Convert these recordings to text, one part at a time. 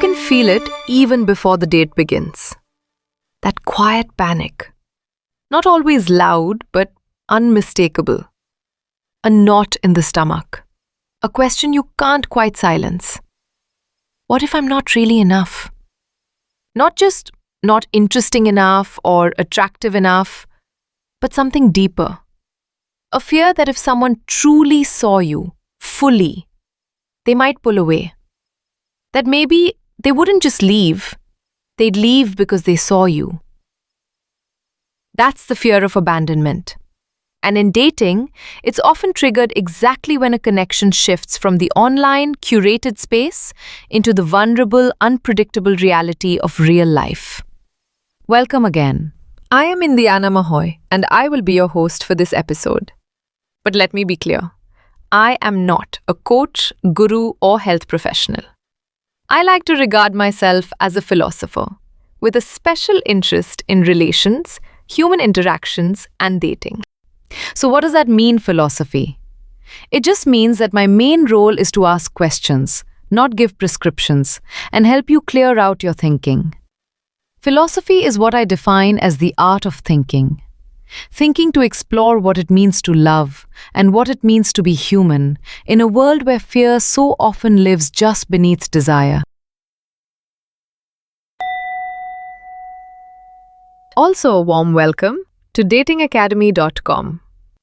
can feel it even before the date begins. That quiet panic. Not always loud, but unmistakable. A knot in the stomach. A question you can't quite silence. What if I'm not really enough? Not just not interesting enough or attractive enough, but something deeper. A fear that if someone truly saw you, fully, they might pull away. That maybe they wouldn't just leave, they'd leave because they saw you. That's the fear of abandonment. And in dating, it's often triggered exactly when a connection shifts from the online, curated space into the vulnerable, unpredictable reality of real life. Welcome again. I am Indiana Mahoiï, and I will be your host for this episode. But let me be clear, I am not a coach, guru, or health professional. I like to regard myself as a philosopher, with a special interest in relations, human interactions, and dating. So what does that mean, philosophy? It just means that my main role is to ask questions, not give prescriptions, and help you clear out your thinking. Philosophy is what I define as the art of thinking. Thinking to explore what it means to love and what it means to be human in a world where fear so often lives just beneath desire. Also, a warm welcome to datingacademy.com.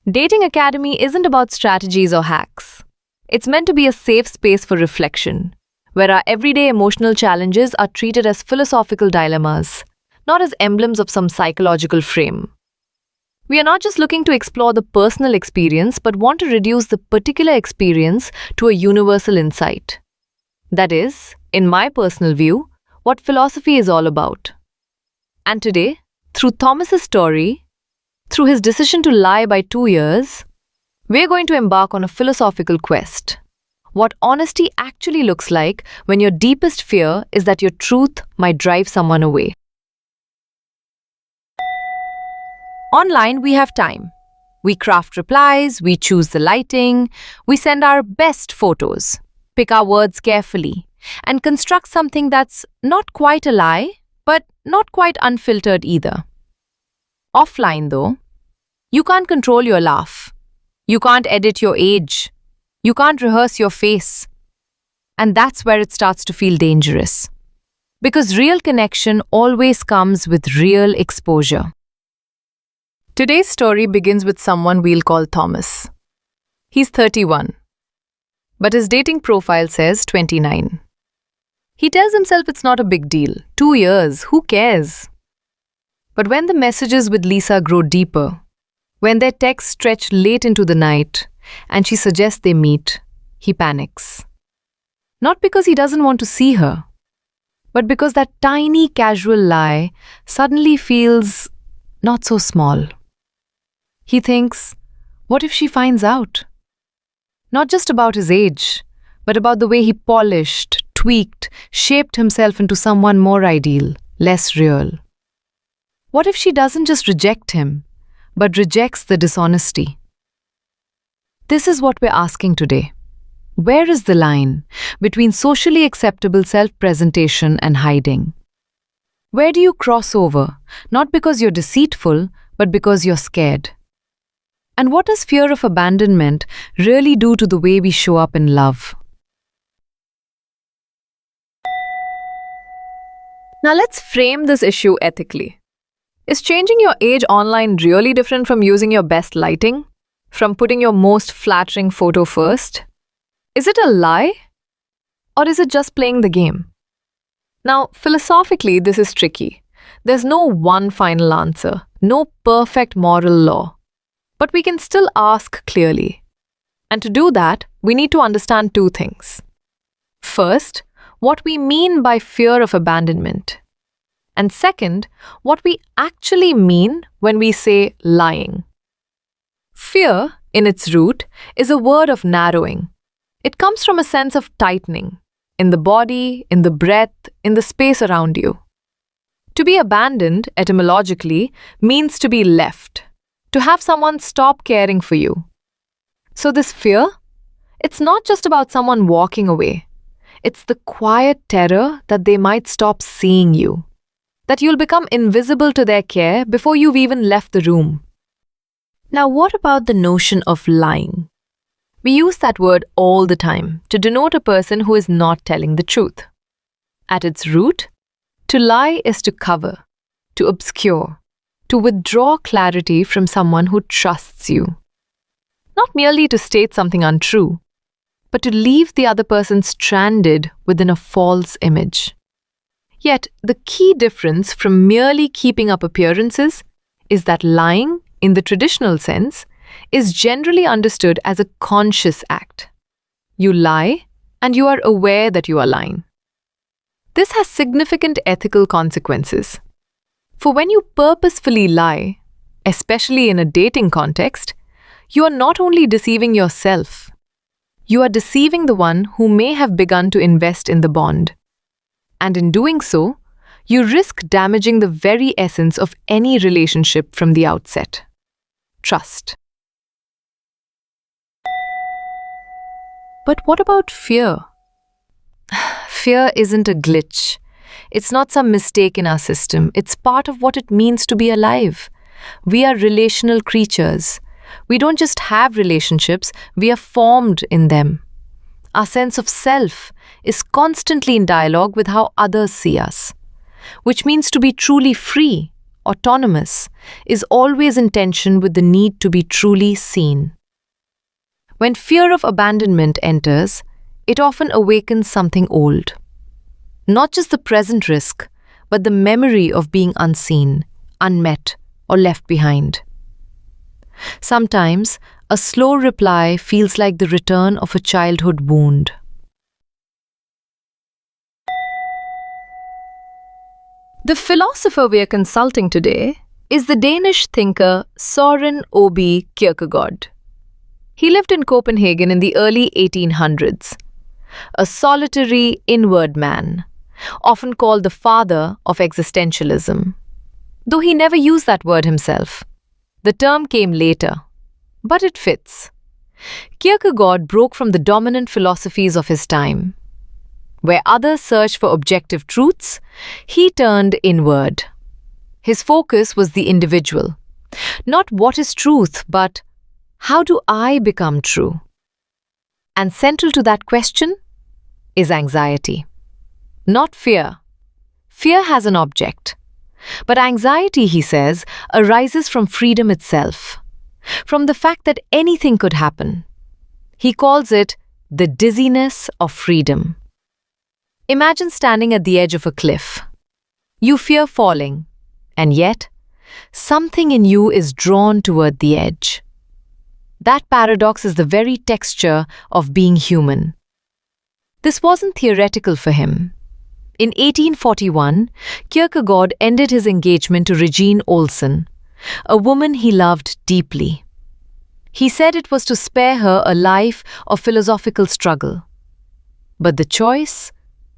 Dating Academy isn't about strategies or hacks. It's meant to be a safe space for reflection, where our everyday emotional challenges are treated as philosophical dilemmas, not as emblems of some psychological frame. We are not just looking to explore the personal experience, but want to reduce the particular experience to a universal insight. That is, in my personal view, what philosophy is all about. And today, through Thomas's story, through his decision to lie by 2 years, we're going to embark on a philosophical quest. What honesty actually looks like when your deepest fear is that your truth might drive someone away. Online, we have time. We craft replies, we choose the lighting, we send our best photos, pick our words carefully, and construct something that's not quite a lie, but not quite unfiltered either. Offline, though, you can't control your laugh. You can't edit your age. You can't rehearse your face. And that's where it starts to feel dangerous. Because real connection always comes with real exposure. Today's story begins with someone we'll call Thomas. He's 31, but his dating profile says 29. He tells himself it's not a big deal. 2 years, who cares? But when the messages with Lisa grow deeper, when their texts stretch late into the night, and she suggests they meet, he panics. Not because he doesn't want to see her, but because that tiny casual lie suddenly feels not so small. He thinks, what if she finds out? Not just about his age, but about the way he polished, tweaked, shaped himself into someone more ideal, less real. What if she doesn't just reject him, but rejects the dishonesty? This is what we're asking today. Where is the line between socially acceptable self-presentation and hiding? Where do you cross over, not because you're deceitful, but because you're scared? And what does fear of abandonment really do to the way we show up in love? Now let's frame this issue ethically. Is changing your age online really different from using your best lighting? From putting your most flattering photo first? Is it a lie? Or is it just playing the game? Now, philosophically, this is tricky. There's no one final answer, no perfect moral law. But we can still ask clearly. And to do that, we need to understand 2 things. First, what we mean by fear of abandonment. And second, what we actually mean when we say lying. Fear, in its root, is a word of narrowing. It comes from a sense of tightening, in the body, in the breath, in the space around you. To be abandoned, etymologically, means to be left, to have someone stop caring for you. So this fear, it's not just about someone walking away. It's the quiet terror that they might stop seeing you, that you'll become invisible to their care before you've even left the room. Now, what about the notion of lying? We use that word all the time to denote a person who is not telling the truth. At its root, to lie is to cover, to obscure, to withdraw clarity from someone who trusts you. Not merely to state something untrue, but to leave the other person stranded within a false image. Yet, the key difference from merely keeping up appearances is that lying, in the traditional sense, is generally understood as a conscious act. You lie, and you are aware that you are lying. This has significant ethical consequences. For when you purposefully lie, especially in a dating context, you are not only deceiving yourself, you are deceiving the one who may have begun to invest in the bond. And in doing so, you risk damaging the very essence of any relationship from the outset: trust. But what about fear? Fear isn't a glitch. It's not some mistake in our system. It's part of what it means to be alive. We are relational creatures. We don't just have relationships, we are formed in them. Our sense of self is constantly in dialogue with how others see us, which means to be truly free, autonomous, is always in tension with the need to be truly seen. When fear of abandonment enters, it often awakens something old. Not just the present risk, but the memory of being unseen, unmet, or left behind. Sometimes, a slow reply feels like the return of a childhood wound. The philosopher we are consulting today is the Danish thinker Søren Åby Kierkegaard. He lived in Copenhagen in the early 1800s. A solitary, inward man, often called the father of existentialism. Though he never used that word himself. The term came later, but it fits. Kierkegaard broke from the dominant philosophies of his time. Where others searched for objective truths, he turned inward. His focus was the individual. Not what is truth, but how do I become true? And central to that question is anxiety. Not fear. Fear has an object. But anxiety, he says, arises from freedom itself, from the fact that anything could happen. He calls it the dizziness of freedom. Imagine standing at the edge of a cliff. You fear falling, and yet, something in you is drawn toward the edge. That paradox is the very texture of being human. This wasn't theoretical for him. In 1841, Kierkegaard ended his engagement to Regine Olsen, a woman he loved deeply. He said it was to spare her a life of philosophical struggle. But the choice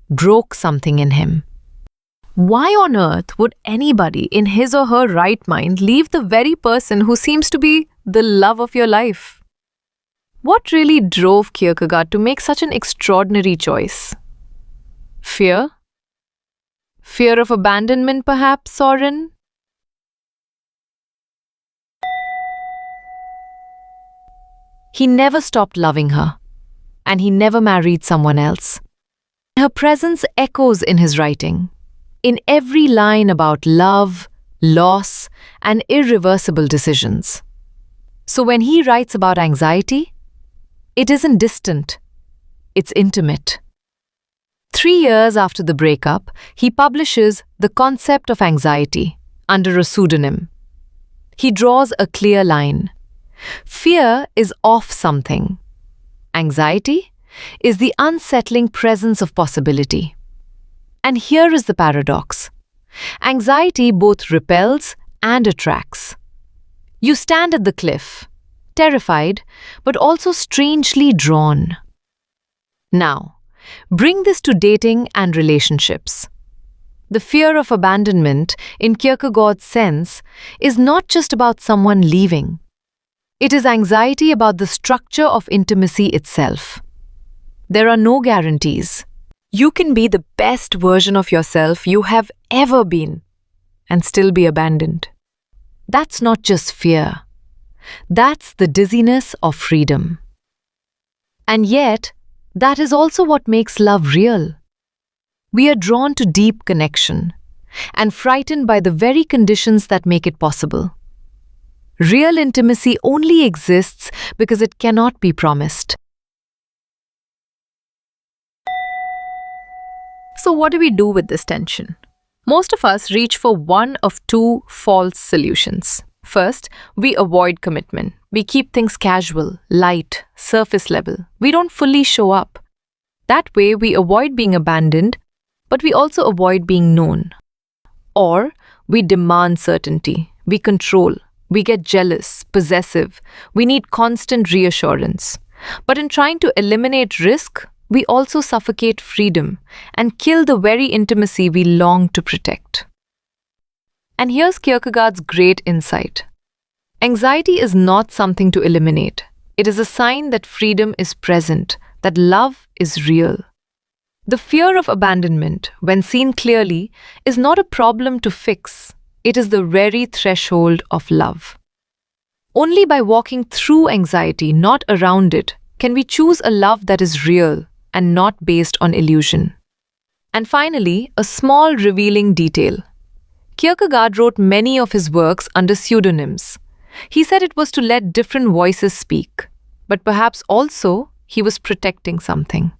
broke something in him. Why on earth would anybody in his or her right mind leave the very person who seems to be the love of your life? What really drove Kierkegaard to make such an extraordinary choice? Fear? Fear of abandonment, perhaps, Søren? He never stopped loving her, and he never married someone else. Her presence echoes in his writing, in every line about love, loss, and irreversible decisions. So when he writes about anxiety, it isn't distant, it's intimate. 3 years after the breakup, he publishes The Concept of Anxiety under a pseudonym. He draws a clear line. Fear is of something. Anxiety is the unsettling presence of possibility. And here is the paradox. Anxiety both repels and attracts. You stand at the cliff, terrified, but also strangely drawn. Now, bring this to dating and relationships. The fear of abandonment, in Kierkegaard's sense, is not just about someone leaving. It is anxiety about the structure of intimacy itself. There are no guarantees. You can be the best version of yourself you have ever been and still be abandoned. That's not just fear. That's the dizziness of freedom. And yet, that is also what makes love real. We are drawn to deep connection and frightened by the very conditions that make it possible. Real intimacy only exists because it cannot be promised. So what do we do with this tension? Most of us reach for one of two false solutions. First, we avoid commitment. We keep things casual, light, surface level. We don't fully show up. That way, we avoid being abandoned, but we also avoid being known. Or, we demand certainty. We control. We get jealous, possessive. We need constant reassurance. But in trying to eliminate risk, we also suffocate freedom and kill the very intimacy we long to protect. And here's Kierkegaard's great insight. Anxiety is not something to eliminate. It is a sign that freedom is present, that love is real. The fear of abandonment, when seen clearly, is not a problem to fix. It is the very threshold of love. Only by walking through anxiety, not around it, can we choose a love that is real and not based on illusion. And finally, a small revealing detail. Kierkegaard wrote many of his works under pseudonyms. He said it was to let different voices speak, but perhaps also he was protecting something.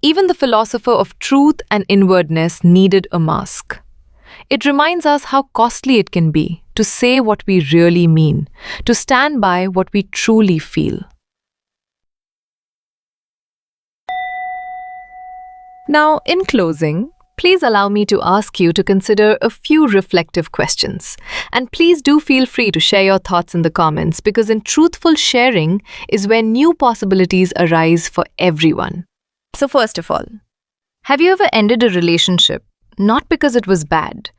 Even the philosopher of truth and inwardness needed a mask. It reminds us how costly it can be to say what we really mean, to stand by what we truly feel. Now, in closing, please allow me to ask you to consider a few reflective questions. And please do feel free to share your thoughts in the comments, because in truthful sharing is where new possibilities arise for everyone. So first of all, have you ever ended a relationship not because it was bad,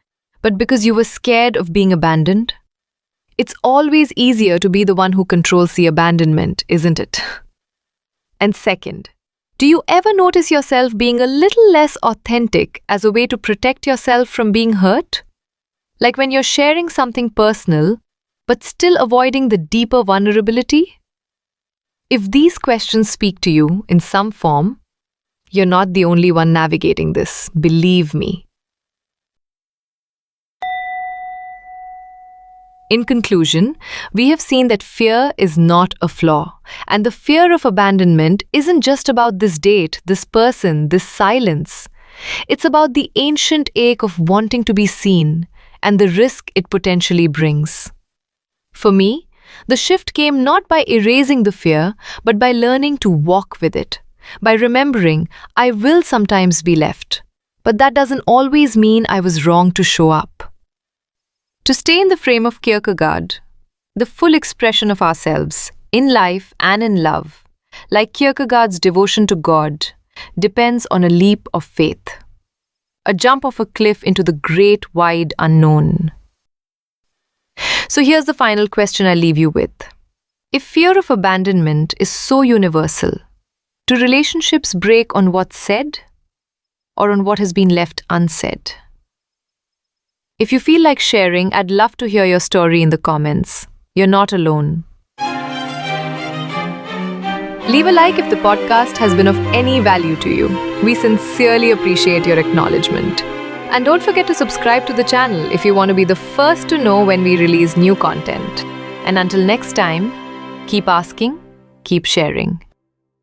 but because you were scared of being abandoned? It's always easier to be the one who controls the abandonment, isn't it? And second, do you ever notice yourself being a little less authentic as a way to protect yourself from being hurt? Like when you're sharing something personal, but still avoiding the deeper vulnerability? If these questions speak to you in some form, you're not the only one navigating this, believe me. In conclusion, we have seen that fear is not a flaw, and the fear of abandonment isn't just about this date, this person, this silence. It's about the ancient ache of wanting to be seen and the risk it potentially brings. For me, the shift came not by erasing the fear, but by learning to walk with it, by remembering I will sometimes be left, but that doesn't always mean I was wrong to show up. To stay in the frame of Kierkegaard, the full expression of ourselves, in life and in love, like Kierkegaard's devotion to God, depends on a leap of faith, a jump off a cliff into the great wide unknown. So here's the final question I leave you with. If fear of abandonment is so universal, do relationships break on what's said or on what has been left unsaid? If you feel like sharing, I'd love to hear your story in the comments. You're not alone. Leave a like if the podcast has been of any value to you. We sincerely appreciate your acknowledgement. And don't forget to subscribe to the channel if you want to be the first to know when we release new content. And until next time, keep asking, keep sharing.